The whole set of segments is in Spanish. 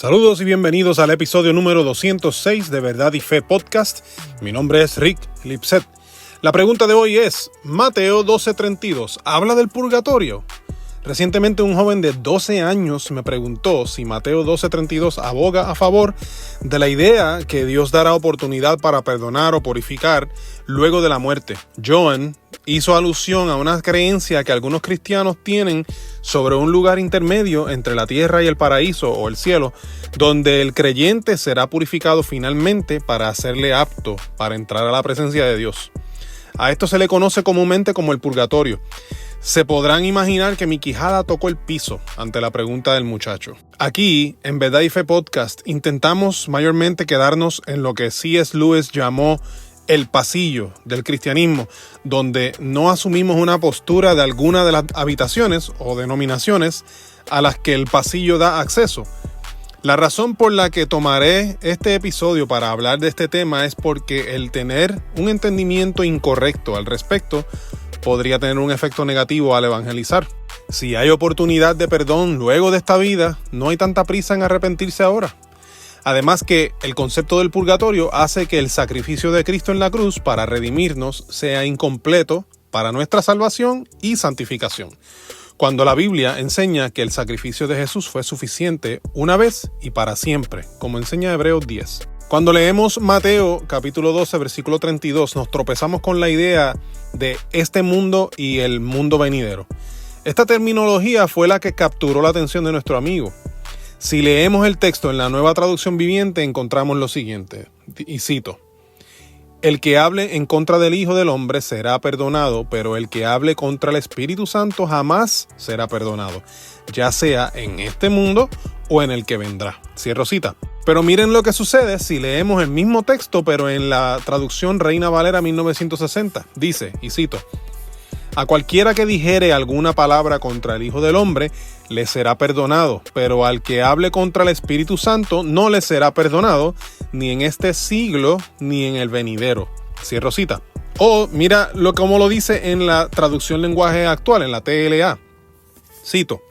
Saludos y bienvenidos al episodio número 206 de Verdad y Fe Podcast. Mi nombre es Rick Lipset. La pregunta de hoy es, Mateo 12:32, ¿habla del purgatorio? Recientemente un joven de 12 años me preguntó si Mateo 12:32 aboga a favor de la idea que Dios dará oportunidad para perdonar o purificar luego de la muerte. Joan hizo alusión a una creencia que algunos cristianos tienen sobre un lugar intermedio entre la tierra y el paraíso o el cielo, donde el creyente será purificado finalmente para hacerle apto para entrar a la presencia de Dios. A esto se le conoce comúnmente como el purgatorio. Se podrán imaginar que mi quijada tocó el piso ante la pregunta del muchacho. Aquí, en Verdad y Fe Podcast, intentamos mayormente quedarnos en lo que C.S. Lewis llamó el pasillo del cristianismo, donde no asumimos una postura de alguna de las habitaciones o denominaciones a las que el pasillo da acceso. La razón por la que tomaré este episodio para hablar de este tema es porque el tener un entendimiento incorrecto al respecto podría tener un efecto negativo al evangelizar. Si hay oportunidad de perdón luego de esta vida, no hay tanta prisa en arrepentirse ahora. Además que el concepto del purgatorio hace que el sacrificio de Cristo en la cruz para redimirnos sea incompleto para nuestra salvación y santificación, cuando la Biblia enseña que el sacrificio de Jesús fue suficiente una vez y para siempre, como enseña Hebreos 10. Cuando leemos Mateo capítulo 12, versículo 32, nos tropezamos con la idea de este mundo y el mundo venidero. Esta terminología fue la que capturó la atención de nuestro amigo. Si leemos el texto en la Nueva Traducción Viviente, encontramos lo siguiente, y cito: El que hable en contra del Hijo del Hombre será perdonado, pero el que hable contra el Espíritu Santo jamás será perdonado, ya sea en este mundo o en el que vendrá. Cierro cita. Pero miren lo que sucede si leemos el mismo texto, pero en la traducción Reina Valera 1960. Dice, y cito: A cualquiera que dijere alguna palabra contra el Hijo del Hombre, le será perdonado, pero al que hable contra el Espíritu Santo no le será perdonado, ni en este siglo, ni en el venidero. Cierro cita. O mira cómo lo dice en la traducción lenguaje actual, en la TLA. Cito: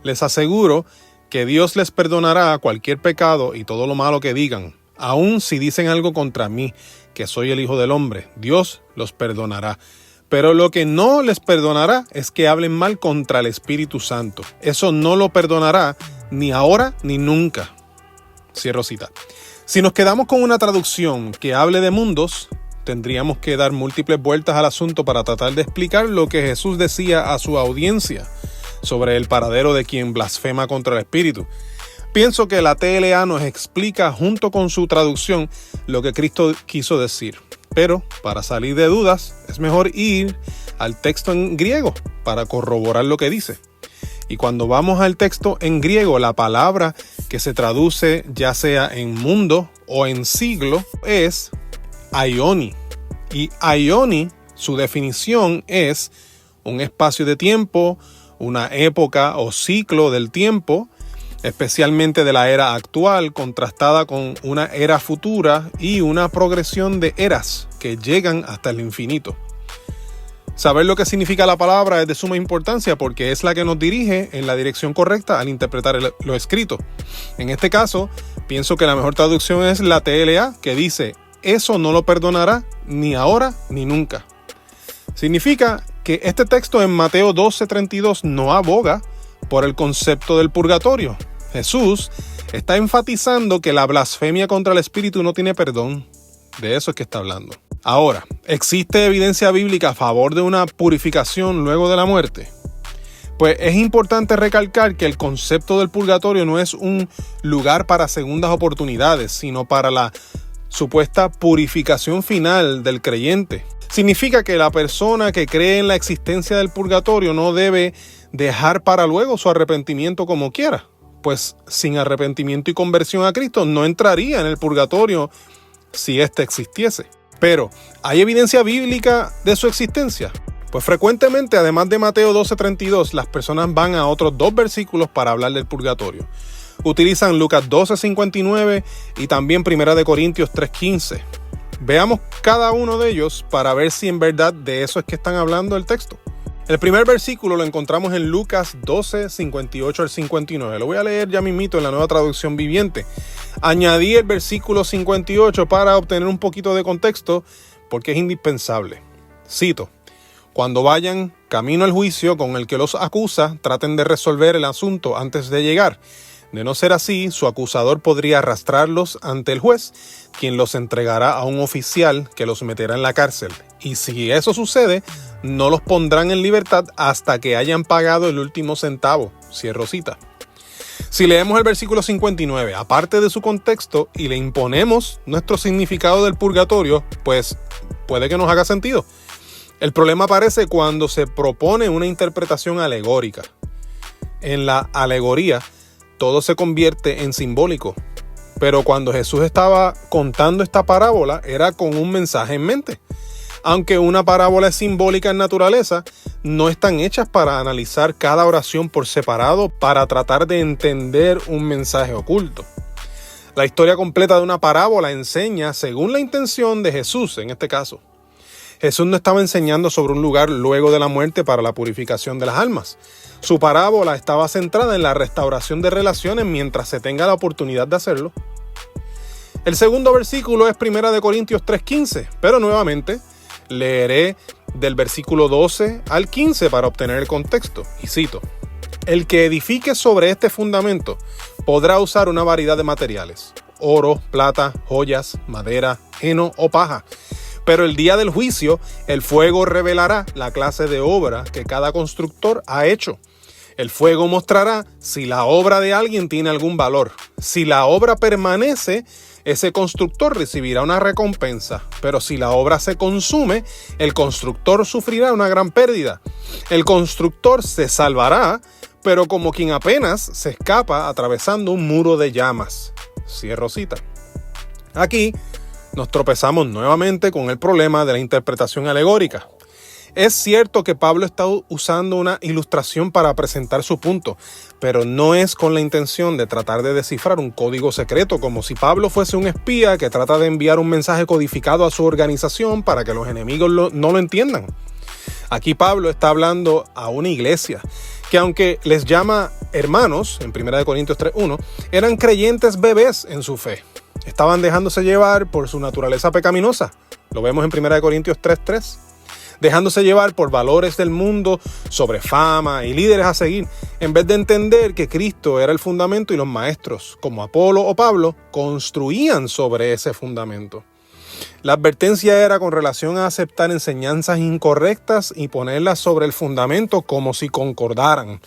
Les aseguro que Dios les perdonará cualquier pecado y todo lo malo que digan, aun si dicen algo contra mí, que soy el Hijo del Hombre. Dios los perdonará. Pero lo que no les perdonará es que hablen mal contra el Espíritu Santo. Eso no lo perdonará ni ahora ni nunca. Cierro cita. Si nos quedamos con una traducción que hable de mundos, tendríamos que dar múltiples vueltas al asunto para tratar de explicar lo que Jesús decía a su audiencia sobre el paradero de quien blasfema contra el Espíritu. Pienso que la TLA nos explica junto con su traducción lo que Cristo quiso decir. Pero para salir de dudas es mejor ir al texto en griego para corroborar lo que dice. Y cuando vamos al texto en griego, la palabra que se traduce ya sea en mundo o en siglo es aioni. Y aioni, su definición es un espacio de tiempo, una época o ciclo del tiempo, especialmente de la era actual, contrastada con una era futura y una progresión de eras que llegan hasta el infinito. Saber lo que significa la palabra es de suma importancia porque es la que nos dirige en la dirección correcta al interpretar lo escrito. En este caso, pienso que la mejor traducción es la TLA, que dice: eso no lo perdonará ni ahora ni nunca. Significa que este texto en Mateo 12:32 no aboga por el concepto del purgatorio. Jesús está enfatizando que la blasfemia contra el Espíritu no tiene perdón. De eso es que está hablando. Ahora, ¿existe evidencia bíblica a favor de una purificación luego de la muerte? Pues es importante recalcar que el concepto del purgatorio no es un lugar para segundas oportunidades, sino para la supuesta purificación final del creyente. Significa que la persona que cree en la existencia del purgatorio no debe dejar para luego su arrepentimiento como quiera. Pues sin arrepentimiento y conversión a Cristo no entraría en el purgatorio si éste existiese. Pero, ¿hay evidencia bíblica de su existencia? Pues frecuentemente, además de Mateo 12:32, las personas van a otros dos versículos para hablar del purgatorio. Utilizan Lucas 12:59 y también 1 Corintios 3:15. Veamos cada uno de ellos para ver si en verdad de eso es que están hablando el texto. El primer versículo lo encontramos en Lucas 12, 58 al 59. Lo voy a leer ya mismito en la Nueva Traducción Viviente. Añadí el versículo 58 para obtener un poquito de contexto porque es indispensable. Cito: cuando vayan camino al juicio con el que los acusa, traten de resolver el asunto antes de llegar. De no ser así, su acusador podría arrastrarlos ante el juez, quien los entregará a un oficial que los meterá en la cárcel. Y si eso sucede, no los pondrán en libertad hasta que hayan pagado el último centavo. Cierro cita. Si leemos el versículo 59, aparte de su contexto, y le imponemos nuestro significado del purgatorio, pues puede que nos haga sentido. El problema aparece cuando se propone una interpretación alegórica. En la alegoría, todo se convierte en simbólico. Pero cuando Jesús estaba contando esta parábola, era con un mensaje en mente. Aunque una parábola es simbólica en naturaleza, no están hechas para analizar cada oración por separado para tratar de entender un mensaje oculto. La historia completa de una parábola enseña según la intención de Jesús en este caso. Jesús no estaba enseñando sobre un lugar luego de la muerte para la purificación de las almas. Su parábola estaba centrada en la restauración de relaciones mientras se tenga la oportunidad de hacerlo. El segundo versículo es 1 Corintios 3:15, pero nuevamente leeré del versículo 12 al 15 para obtener el contexto. Y cito: el que edifique sobre este fundamento podrá usar una variedad de materiales: oro, plata, joyas, madera, heno o paja. Pero el día del juicio, el fuego revelará la clase de obra que cada constructor ha hecho. El fuego mostrará si la obra de alguien tiene algún valor. Si la obra permanece, ese constructor recibirá una recompensa. Pero si la obra se consume, el constructor sufrirá una gran pérdida. El constructor se salvará, pero como quien apenas se escapa atravesando un muro de llamas. Cierro cita. Aquí nos tropezamos nuevamente con el problema de la interpretación alegórica. Es cierto que Pablo está usando una ilustración para presentar su punto, pero no es con la intención de tratar de descifrar un código secreto, como si Pablo fuese un espía que trata de enviar un mensaje codificado a su organización para que los enemigos no lo entiendan. Aquí Pablo está hablando a una iglesia que, aunque les llama hermanos, en 1 Corintios 3:1, eran creyentes bebés en su fe. Estaban dejándose llevar por su naturaleza pecaminosa. Lo vemos en 1 Corintios 3:3. Dejándose llevar por valores del mundo sobre fama y líderes a seguir, en vez de entender que Cristo era el fundamento y los maestros, como Apolo o Pablo, construían sobre ese fundamento. La advertencia era con relación a aceptar enseñanzas incorrectas y ponerlas sobre el fundamento como si concordaran.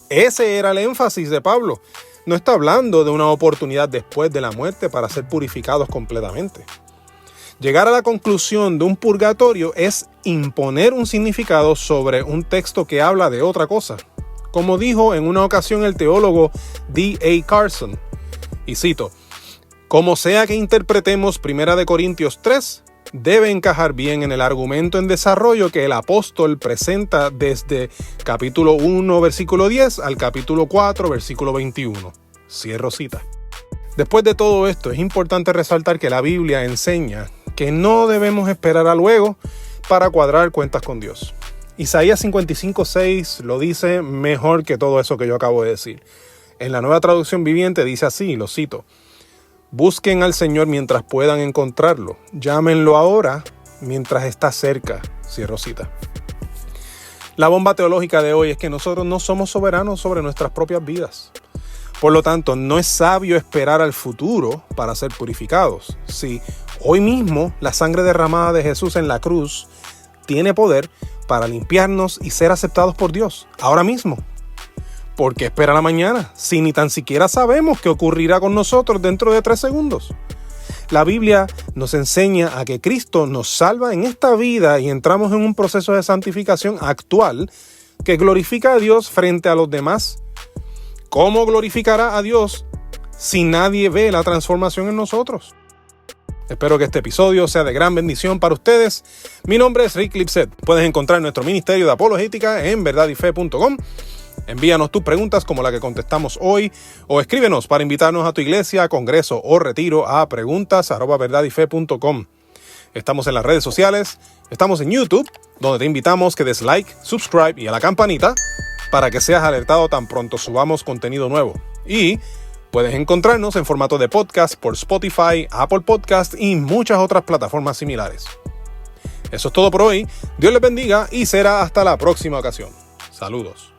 Ese era el énfasis de Pablo. No está hablando de una oportunidad después de la muerte para ser purificados completamente. Llegar a la conclusión de un purgatorio es imponer un significado sobre un texto que habla de otra cosa. Como dijo en una ocasión el teólogo D.A. Carson, y cito: como sea que interpretemos 1 Corintios 3, debe encajar bien en el argumento en desarrollo que el apóstol presenta desde capítulo 1, versículo 10 al capítulo 4, versículo 21. Cierro cita. Después de todo esto, es importante resaltar que la Biblia enseña que no debemos esperar a luego para cuadrar cuentas con Dios. Isaías 55:6 lo dice mejor que todo eso que yo acabo de decir. En la Nueva Traducción Viviente dice así, lo cito: busquen al Señor mientras puedan encontrarlo. Llámenlo ahora mientras está cerca. Cierro cita. La bomba teológica de hoy es que nosotros no somos soberanos sobre nuestras propias vidas. Por lo tanto, no es sabio esperar al futuro para ser purificados. Sí, hoy mismo la sangre derramada de Jesús en la cruz tiene poder para limpiarnos y ser aceptados por Dios. Ahora mismo. ¿Por qué esperar a mañana si ni tan siquiera sabemos qué ocurrirá con nosotros dentro de 3 segundos? La Biblia nos enseña a que Cristo nos salva en esta vida y entramos en un proceso de santificación actual que glorifica a Dios frente a los demás. ¿Cómo glorificará a Dios si nadie ve la transformación en nosotros? Espero que este episodio sea de gran bendición para ustedes. Mi nombre es Rick Lipset. Puedes encontrar nuestro ministerio de apologética en verdadyfe.com. Envíanos tus preguntas como la que contestamos hoy o escríbenos para invitarnos a tu iglesia, congreso o retiro a preguntas@verdadyfe.com. Estamos en las redes sociales, estamos en YouTube, donde te invitamos que des like, subscribe y a la campanita para que seas alertado tan pronto subamos contenido nuevo. Y puedes encontrarnos en formato de podcast por Spotify, Apple Podcast y muchas otras plataformas similares. Eso es todo por hoy. Dios les bendiga y será hasta la próxima ocasión. Saludos.